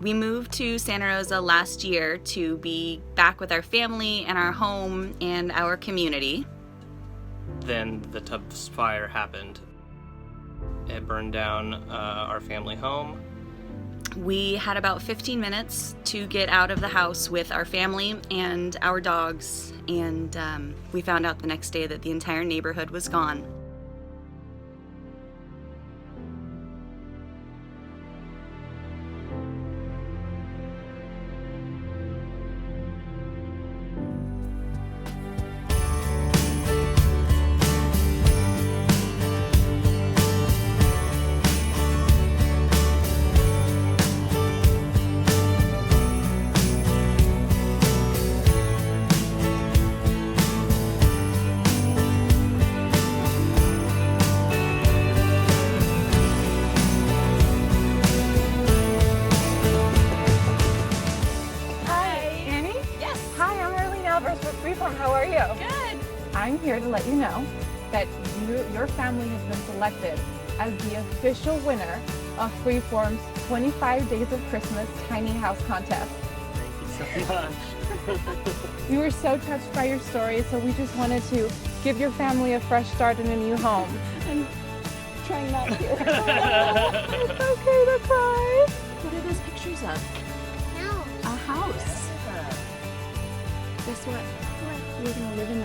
We moved to Santa Rosa last year to be back with our family and our home and our community. Then the Tubbs fire happened. It burned down our family home. We had about 15 minutes to get out of the house with our family and our dogs, and we found out the next day that the entire neighborhood was gone. Freeform, how are you? Good. I'm here to let you know that your family has been selected as the official winner of Freeform's 25 Days of Christmas Tiny House Contest. Thank you so much. We were so touched by your story, so we just wanted to give your family a fresh start in a new home. I'm trying not to. It's okay to cry. What are those pictures of? No. A house. Guess what? We're gonna live in